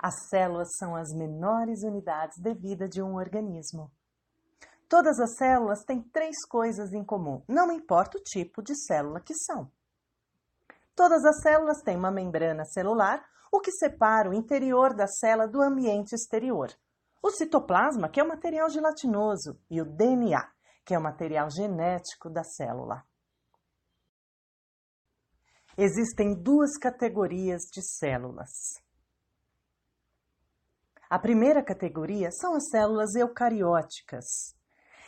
As células são as menores unidades de vida de um organismo. Todas as células têm 3 coisas em comum, não importa o tipo de célula que são. Todas as células têm uma membrana celular, o que separa o interior da célula do ambiente exterior. O citoplasma, que é o material gelatinoso, e o DNA, que é o material genético da célula. Existem 2 categorias de células. A primeira categoria são as células eucarióticas.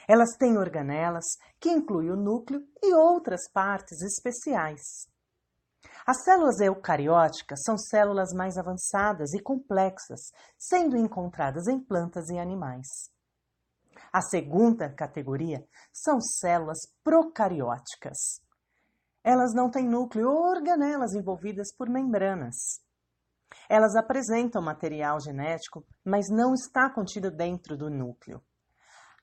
Elas têm organelas, que incluem o núcleo e outras partes especiais. As células eucarióticas são células mais avançadas e complexas, sendo encontradas em plantas e animais. A segunda categoria são células procarióticas. Elas não têm núcleo ou organelas envolvidas por membranas. Elas apresentam material genético, mas não está contido dentro do núcleo.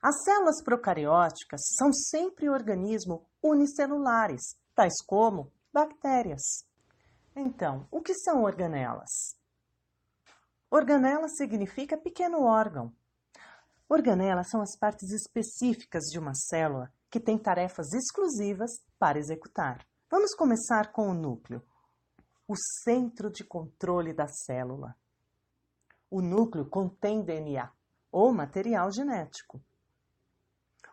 As células procarióticas são sempre organismos unicelulares, tais como bactérias. Então, o que são organelas? Organela significa pequeno órgão. Organelas são as partes específicas de uma célula que têm tarefas exclusivas para executar. Vamos começar com o núcleo, o centro de controle da célula. O núcleo contém DNA, ou material genético.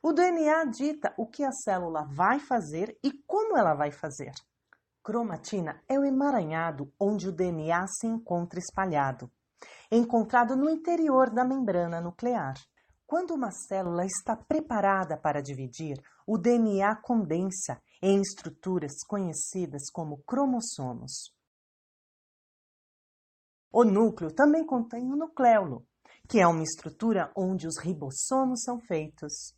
O DNA dita o que a célula vai fazer e como ela vai fazer. Cromatina é o emaranhado onde o DNA se encontra espalhado, encontrado no interior da membrana nuclear. Quando uma célula está preparada para dividir, o DNA condensa em estruturas conhecidas como cromossomos. O núcleo também contém o nucleolo, que é uma estrutura onde os ribossomos são feitos.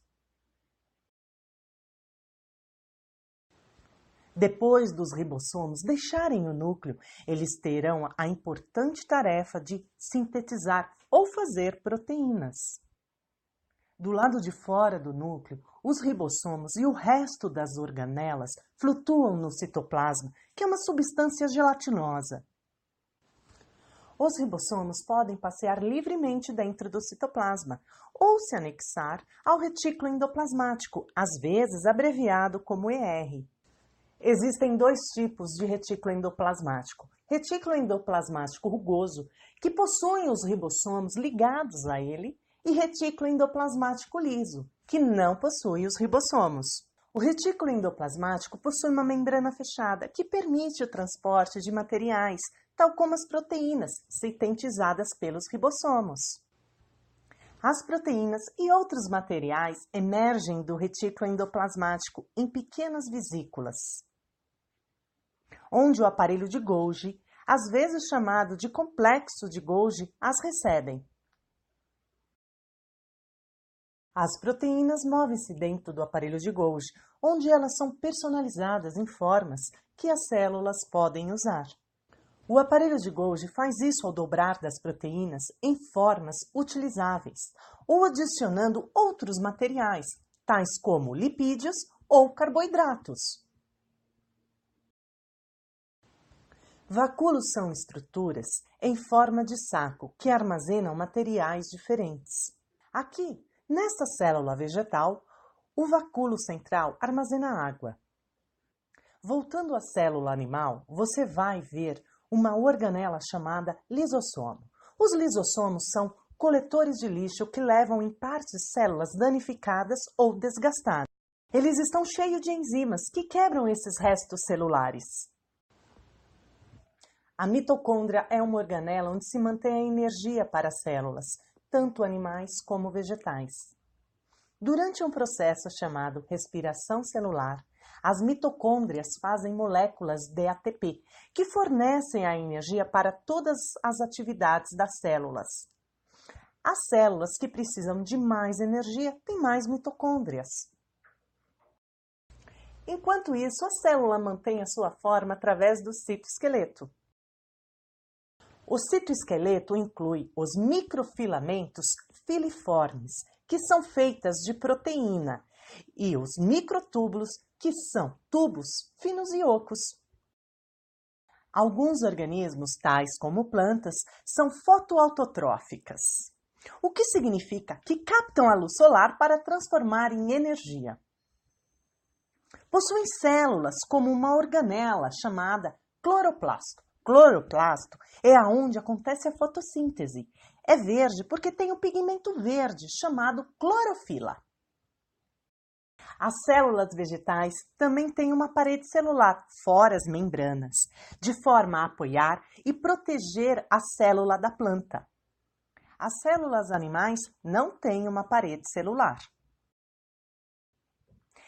Depois dos ribossomos deixarem o núcleo, eles terão a importante tarefa de sintetizar ou fazer proteínas. Do lado de fora do núcleo, os ribossomos e o resto das organelas flutuam no citoplasma, que é uma substância gelatinosa. Os ribossomos podem passear livremente dentro do citoplasma ou se anexar ao retículo endoplasmático, às vezes abreviado como ER. Existem 2 tipos de retículo endoplasmático. Retículo endoplasmático rugoso, que possui os ribossomos ligados a ele, e retículo endoplasmático liso, que não possui os ribossomos. O retículo endoplasmático possui uma membrana fechada, que permite o transporte de materiais, tal como as proteínas, sintetizadas pelos ribossomos. As proteínas e outros materiais emergem do retículo endoplasmático em pequenas vesículas, onde o aparelho de Golgi, às vezes chamado de complexo de Golgi, as recebem. As proteínas movem-se dentro do aparelho de Golgi, onde elas são personalizadas em formas que as células podem usar. O aparelho de Golgi faz isso ao dobrar das proteínas em formas utilizáveis ou adicionando outros materiais, tais como lipídios ou carboidratos. Vacúolos são estruturas em forma de saco que armazenam materiais diferentes. Aqui, nesta célula vegetal, o vacúolo central armazena água. Voltando à célula animal, você vai ver uma organela chamada lisossomo. Os lisossomos são coletores de lixo que levam em partes células danificadas ou desgastadas. Eles estão cheios de enzimas que quebram esses restos celulares. A mitocôndria é uma organela onde se mantém a energia para as células, tanto animais como vegetais. Durante um processo chamado respiração celular, as mitocôndrias fazem moléculas de ATP, que fornecem a energia para todas as atividades das células. As células que precisam de mais energia têm mais mitocôndrias. Enquanto isso, a célula mantém a sua forma através do citoesqueleto. O citoesqueleto inclui os microfilamentos filiformes, que são feitas de proteína, e os microtúbulos, que são tubos finos e ocos. Alguns organismos, tais como plantas, são fotoautotróficas, o que significa que captam a luz solar para transformar em energia. Possuem células como uma organela chamada cloroplasto. Cloroplasto é aonde acontece a fotossíntese. É verde porque tem um pigmento verde chamado clorofila. As células vegetais também têm uma parede celular, fora as membranas, de forma a apoiar e proteger a célula da planta. As células animais não têm uma parede celular.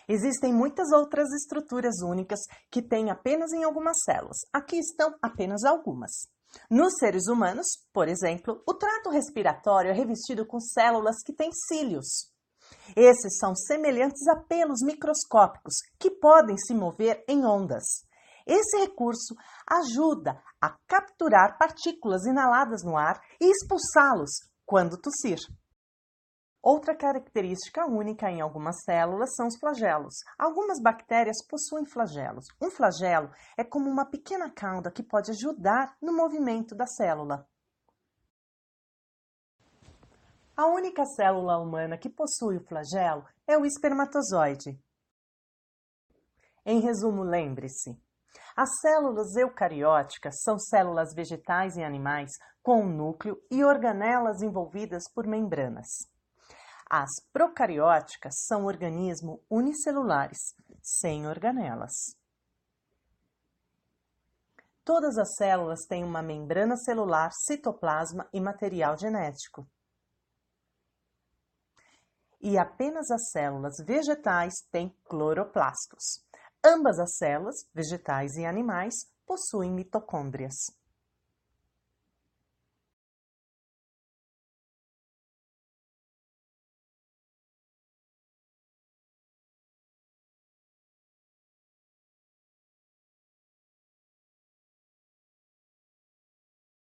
Existem muitas outras estruturas únicas que têm apenas em algumas células. Aqui estão apenas algumas. Nos seres humanos, por exemplo, o trato respiratório é revestido com células que têm cílios. Esses são semelhantes a pelos microscópicos que podem se mover em ondas. Esse recurso ajuda a capturar partículas inaladas no ar e expulsá-los quando tossir. Outra característica única em algumas células são os flagelos. Algumas bactérias possuem flagelos. Um flagelo é como uma pequena cauda que pode ajudar no movimento da célula. A única célula humana que possui o flagelo é o espermatozoide. Em resumo, lembre-se: as células eucarióticas são células vegetais e animais com um núcleo e organelas envolvidas por membranas. As procarióticas são organismos unicelulares, sem organelas. Todas as células têm uma membrana celular, citoplasma e material genético. E apenas as células vegetais têm cloroplastos. Ambas as células, vegetais e animais, possuem mitocôndrias.